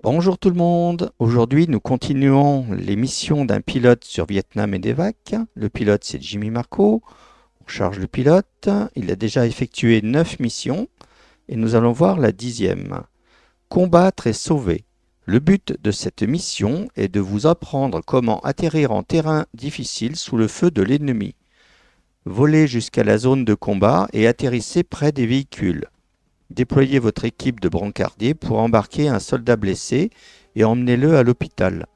Bonjour tout le monde, aujourd'hui nous continuons les missions d'un pilote sur Vietnam et Medevac. Le pilote c'est Jimmy Marco, on charge le pilote, il a déjà effectué 9 missions et nous allons voir la 10e. Combattre et sauver. Le but de cette mission est de vous apprendre comment atterrir en terrain difficile sous le feu de l'ennemi. Volez jusqu'à la zone de combat et atterrissez près des véhicules. Déployez votre équipe de brancardiers pour embarquer un soldat blessé et emmenez-le à l'hôpital.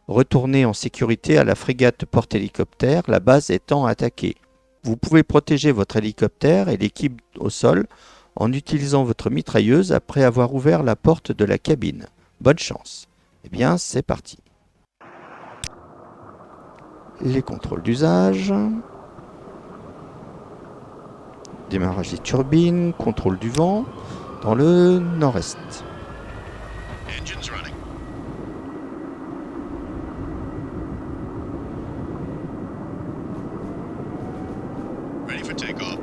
Retournez en sécurité à la frégate porte-hélicoptère, la base étant attaquée. Vous pouvez protéger votre hélicoptère et l'équipe au sol en utilisant votre mitrailleuse après avoir ouvert la porte de la cabine. Bonne chance. Eh bien, c'est parti. Les contrôles d'usage. Démarrage des turbines, contrôle du vent dans le nord-est. Engines running. Ready for takeoff.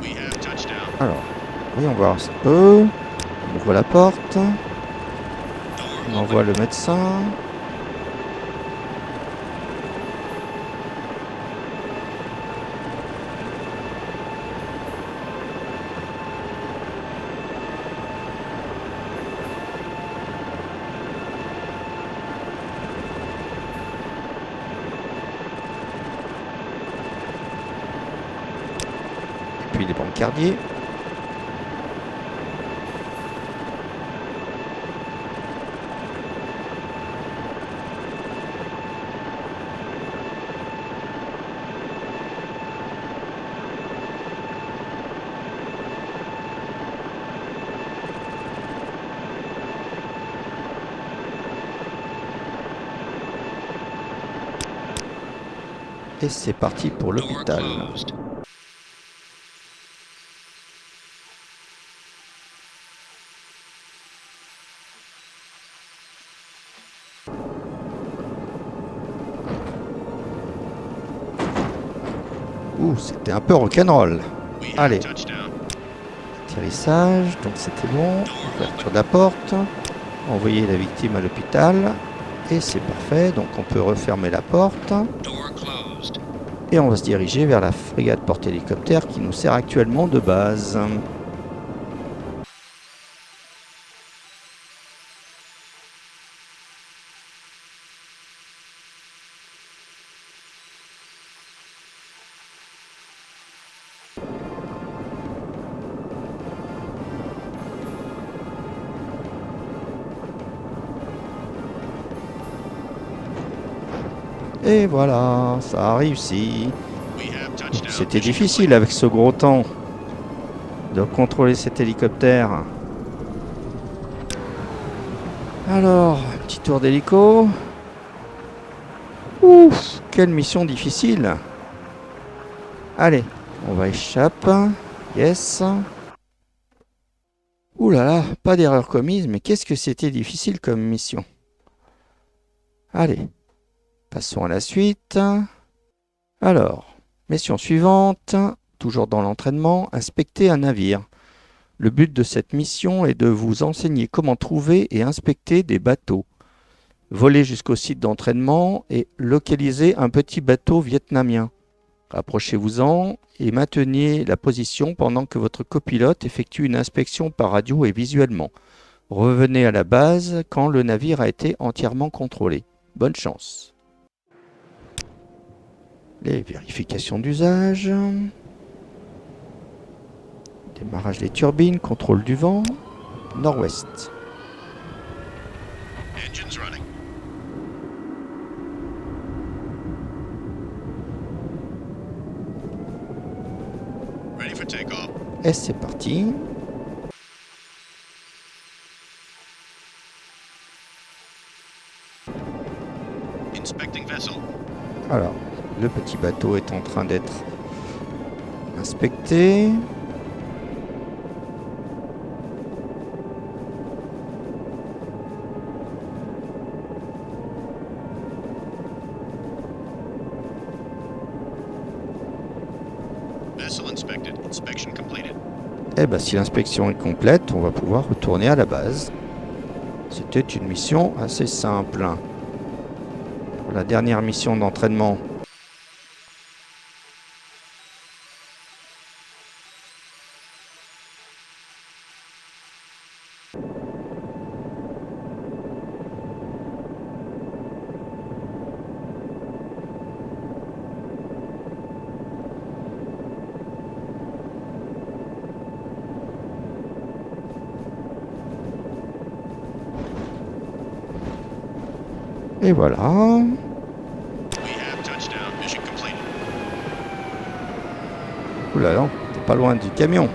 We have touchdown. Alors, voyons voir un petit peu. On ouvre la porte. Door On envoie le médecin. Et puis les brancardiers. Et c'est parti pour Door l'hôpital. closed. Ouh, c'était un peu rock'n'roll. We Allez. have touchdown. Atterrissage, donc c'était bon. Ouverture de la porte. Envoyer la victime à l'hôpital. Et c'est parfait, donc on peut refermer la porte. Door closed. Et on va se diriger vers la frégate porte-hélicoptère qui nous sert actuellement de base. Et voilà, ça a réussi. We have touchdown. C'était Mission difficile avec ce gros temps de contrôler cet hélicoptère. Alors, un petit tour d'hélico. Ouf, quelle mission difficile. Allez, on va échapper. Yes. Ouh là là, pas d'erreur commise, mais qu'est-ce que c'était difficile comme mission. Allez, passons à la suite. Alors, mission suivante, toujours dans l'entraînement, inspecter un navire. Le but de cette mission est de vous enseigner comment trouver et inspecter des bateaux. Volez jusqu'au site d'entraînement et localisez un petit bateau vietnamien. Rapprochez-vous-en et maintenez la position pendant que votre copilote effectue une inspection par radio et visuellement. Revenez à la base quand le navire a été entièrement contrôlé. Bonne chance. Les vérifications d'usage. Démarrage des turbines, contrôle du vent, nord-ouest. Engines running. Ready for takeoff. Et c'est parti. Inspecting vessel. Alors, le petit bateau est en train d'être inspecté. Vessel inspected. Inspection completed. Eh bien, si l'inspection est complète, on va pouvoir retourner à la base. C'était une mission assez simple. Pour la dernière mission d'entraînement, et voilà. We have touchdown. Mission completed. Ouh là là, t'es pas loin du camion.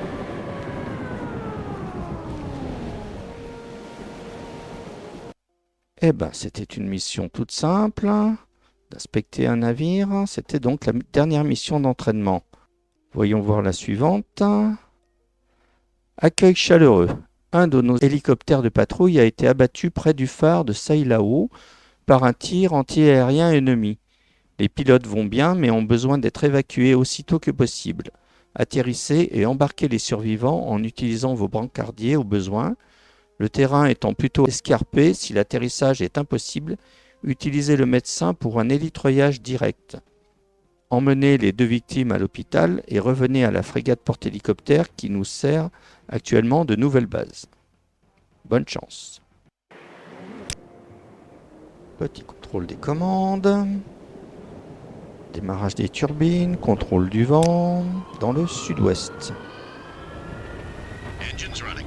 Eh ben, c'était une mission toute simple, d'inspecter un navire. C'était donc la dernière mission d'entraînement. Voyons voir la suivante. Accueil chaleureux. Un de nos hélicoptères de patrouille a été abattu près du phare de Sailao par un tir anti-aérien ennemi. Les pilotes vont bien mais ont besoin d'être évacués aussitôt que possible. Atterrissez et embarquez les survivants en utilisant vos brancardiers au besoin. Le terrain étant plutôt escarpé, si l'atterrissage est impossible, utilisez le médecin pour un élitreillage direct. Emmenez les 2 victimes à l'hôpital et revenez à la frégate porte-hélicoptère qui nous sert actuellement de nouvelle base. Bonne chance. Petit contrôle des commandes. Démarrage des turbines, contrôle du vent dans le sud-ouest. Engines running.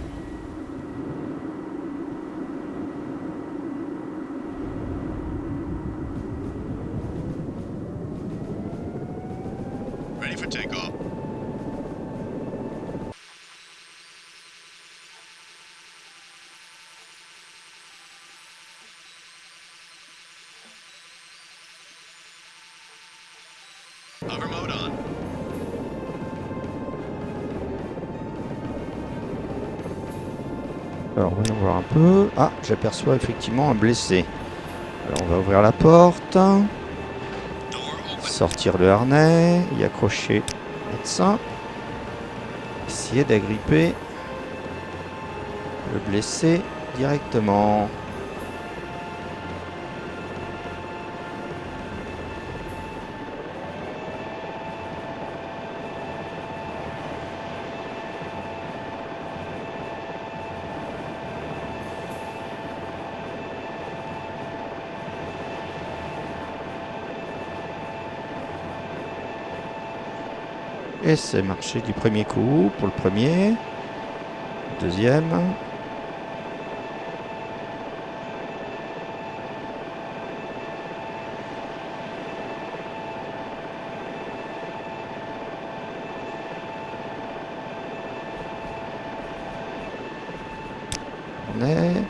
Ready for takeoff. Hover mode on. Alors voyons voir un peu. Ah, j'aperçois effectivement un blessé. Alors on va ouvrir la porte, Door open. sortir le harnais, y accrocher le médecin, essayer d'agripper le blessé directement. Et c'est marché du premier coup pour le premier. Deuxième. On est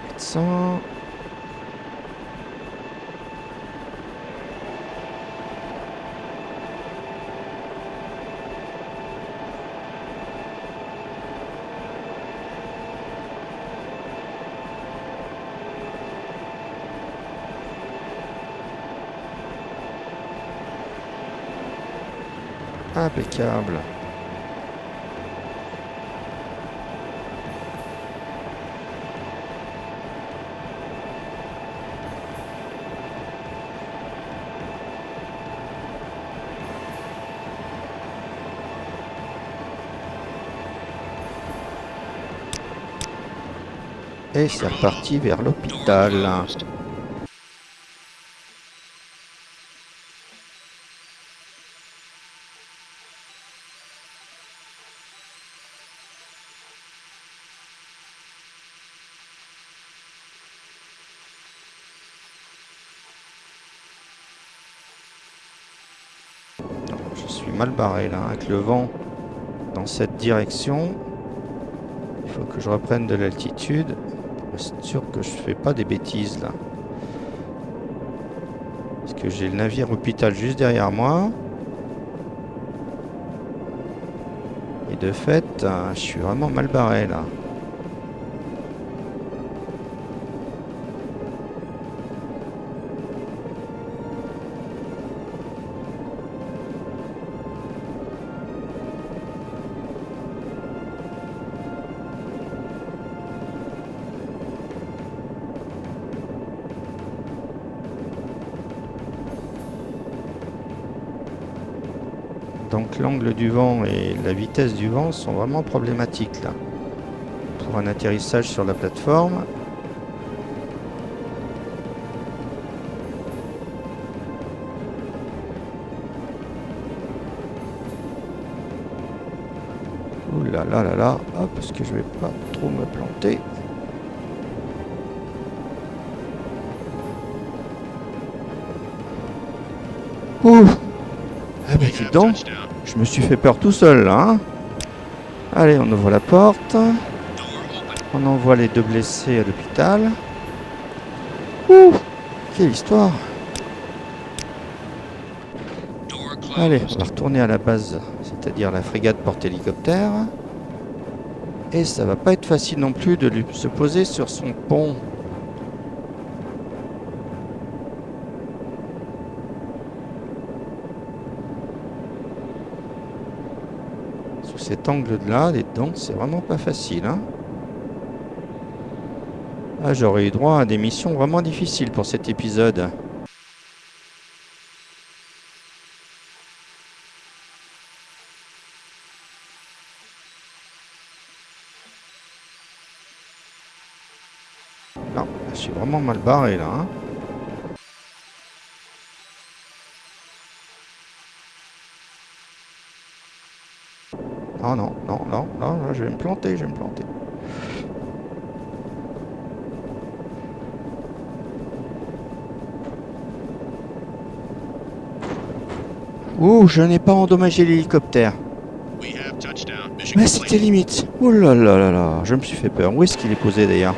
médecin. Impeccable. Et c'est reparti vers Door l'hôpital. closed. Je suis mal barré là, avec le vent dans cette direction. Il faut que je reprenne de l'altitude pour être sûr que je fais pas des bêtises là. Parce que j'ai le navire hôpital juste derrière moi. Et de fait, je suis vraiment mal barré là. Donc l'angle du vent et la vitesse du vent sont vraiment problématiques là. Pour un atterrissage sur la plateforme. Ouh là là là là, hop, parce que je vais pas trop me planter. Ouh. Ah bah dis donc, je me suis fait peur tout seul là. Hein. Allez, on ouvre la porte. On envoie les 2 blessés à l'hôpital. Ouh, quelle histoire. Allez, on va retourner à la base, c'est-à-dire la frégate porte-hélicoptère. Et ça va pas être facile non plus de se poser sur son pont. Sous cet angle-là, donc c'est vraiment pas facile. Hein. Ah, j'aurais eu droit à des missions vraiment difficiles pour cet épisode. Non, je suis vraiment mal barré là. Hein. Oh non, non, non, non, je vais me planter, je vais me planter. Ouh, je n'ai pas endommagé l'hélicoptère. We have touchdown. Mission Mais complete. c'était limite. Ouh là là là là, je me suis fait peur. Où est-ce qu'il est posé d'ailleurs?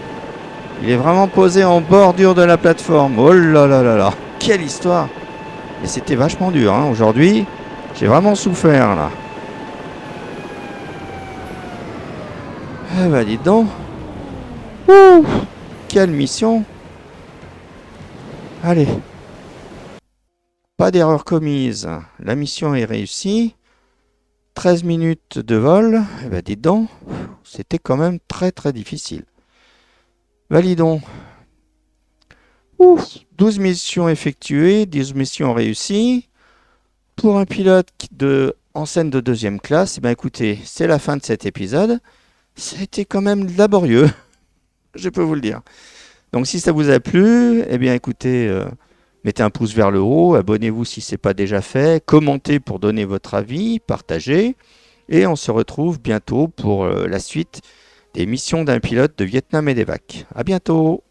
Il est vraiment posé en bordure de la plateforme. Oh là là là là, quelle histoire! Et c'était vachement dur, hein. Aujourd'hui, j'ai vraiment souffert là. Ah bah dis donc. Ouh, quelle mission! Allez. Pas d'erreur commise. La mission est réussie. 13 minutes de vol. Eh ben, dites donc, c'était quand même très très difficile. Validons. Ouh, 12 missions effectuées, 10 missions réussies. Pour un pilote en scène de 2e classe, eh ben, écoutez, c'est la fin de cet épisode. Ça a été quand même laborieux, je peux vous le dire. Donc si ça vous a plu, eh bien écoutez... mettez un pouce vers le haut, abonnez-vous si ce n'est pas déjà fait, commentez pour donner votre avis, partagez. Et on se retrouve bientôt pour la suite des missions d'un pilote de Vietnam et d'Evac. À bientôt!